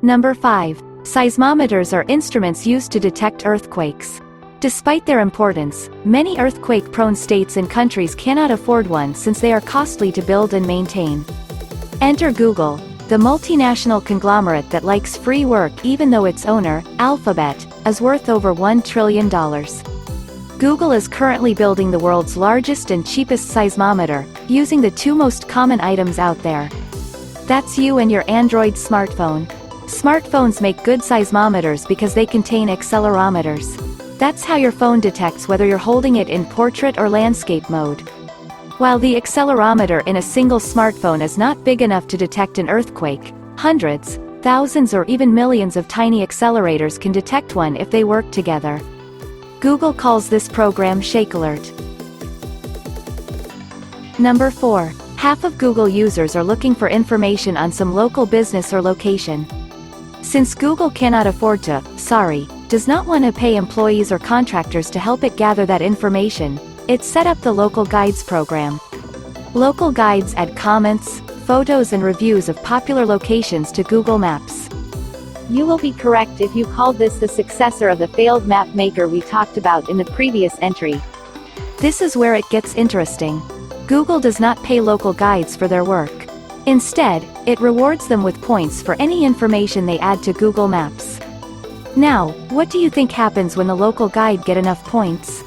Number 5. Seismometers are instruments used to detect earthquakes. Despite their importance, many earthquake-prone states and countries cannot afford one since they are costly to build and maintain. Enter Google, the multinational conglomerate that likes free work even though its owner, Alphabet, is worth over $1 trillion. Google is currently building the world's largest and cheapest seismometer, using the two most common items out there. That's you and your Android smartphone. Smartphones make good seismometers because they contain accelerometers. That's how your phone detects whether you're holding it in portrait or landscape mode. While the accelerometer in a single smartphone is not big enough to detect an earthquake, hundreds, thousands or even millions of tiny accelerators can detect one if they work together. Google calls this program ShakeAlert. Number 4. Half of Google users are looking for information on some local business or location. Since Google cannot afford to, does not want to pay employees or contractors to help it gather that information, it set up the Local Guides program. Local Guides add comments, photos and reviews of popular locations to Google Maps. You will be correct if you called this the successor of the failed map maker we talked about in the previous entry. This is where it gets interesting. Google does not pay Local Guides for their work. Instead, it rewards them with points for any information they add to Google Maps. Now, what do you think happens when the local guide get enough points?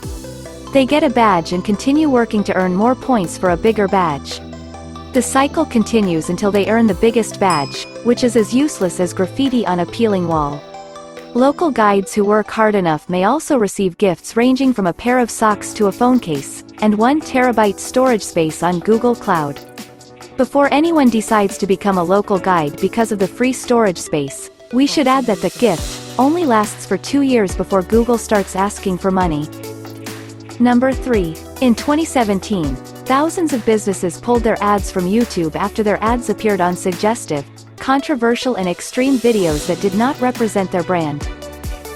They get a badge and continue working to earn more points for a bigger badge. The cycle continues until they earn the biggest badge, which is as useless as graffiti on a peeling wall. Local guides who work hard enough may also receive gifts ranging from a pair of socks to a phone case, and 1 terabyte storage space on Google Cloud. Before anyone decides to become a local guide because of the free storage space, we should add that the gift only lasts for 2 years before Google starts asking for money. Number 3. In 2017, thousands of businesses pulled their ads from YouTube after their ads appeared on suggestive, controversial and extreme videos that did not represent their brand.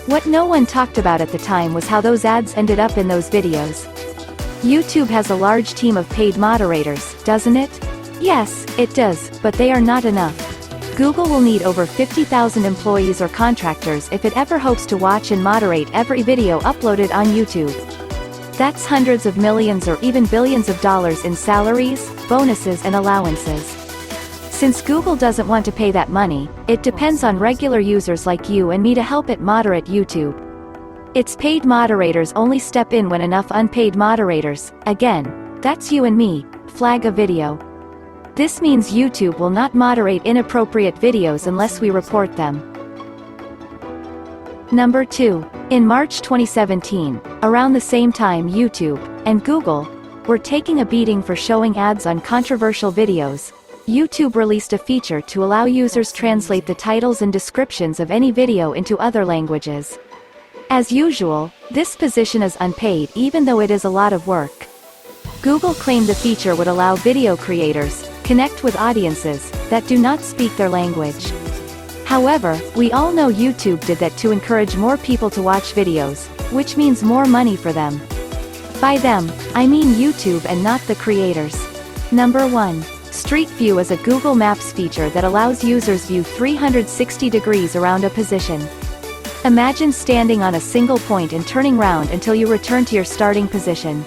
What no one talked about at the time was how those ads ended up in those videos. YouTube has a large team of paid moderators, doesn't it? Yes, it does, but they are not enough. Google will need over 50,000 employees or contractors if it ever hopes to watch and moderate every video uploaded on YouTube. That's hundreds of millions or even billions of dollars in salaries, bonuses and allowances. Since Google doesn't want to pay that money, it depends on regular users like you and me to help it moderate YouTube. Its paid moderators only step in when enough unpaid moderators, again, that's you and me, flag a video. This means YouTube will not moderate inappropriate videos unless we report them. Number 2. In March 2017, around the same time YouTube and Google were taking a beating for showing ads on controversial videos, YouTube released a feature to allow users translate the titles and descriptions of any video into other languages. As usual, this position is unpaid even though it is a lot of work. Google claimed the feature would allow video creators connect with audiences that do not speak their language. However, we all know YouTube did that to encourage more people to watch videos, which means more money for them. By them, I mean YouTube and not the creators. Number 1. Street View is a Google Maps feature that allows users view 360 degrees around a position. Imagine standing on a single point and turning round until you return to your starting position.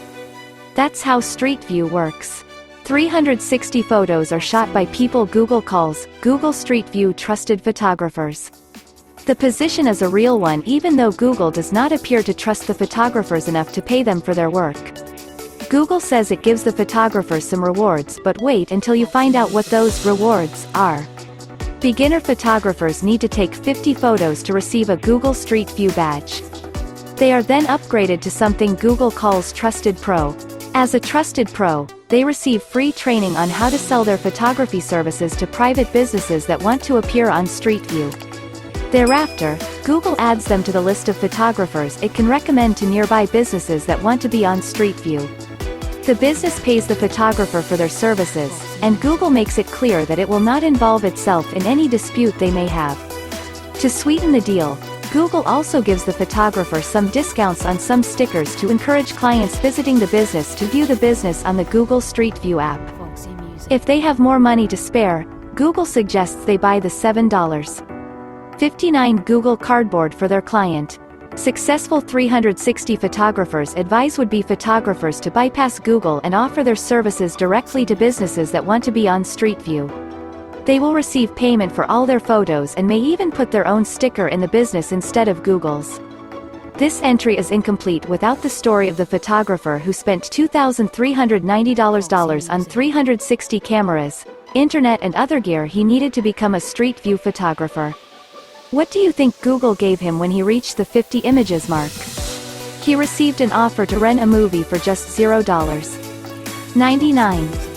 That's how Street View works. 360 photos are shot by people Google calls Google Street View trusted photographers. The position is a real one even though Google does not appear to trust the photographers enough to pay them for their work. Google says it gives the photographers some rewards, but wait until you find out what those rewards are. Beginner photographers need to take 50 photos to receive a Google Street View badge. They are then upgraded to something Google calls Trusted Pro. As a Trusted Pro, they receive free training on how to sell their photography services to private businesses that want to appear on Street View. Thereafter, Google adds them to the list of photographers it can recommend to nearby businesses that want to be on Street View. The business pays the photographer for their services, and Google makes it clear that it will not involve itself in any dispute they may have. To sweeten the deal, Google also gives the photographer some discounts on some stickers to encourage clients visiting the business to view the business on the Google Street View app. If they have more money to spare, Google suggests they buy the $7.59 Google Cardboard for their client. Successful 360 photographers advise would-be photographers to bypass Google and offer their services directly to businesses that want to be on Street View. They will receive payment for all their photos and may even put their own sticker in the business instead of Google's. This entry is incomplete without the story of the photographer who spent $2,390 on 360 cameras, internet and other gear he needed to become a Street View photographer. What do you think Google gave him when he reached the 50 images mark? He received an offer to rent a movie for just $0.99.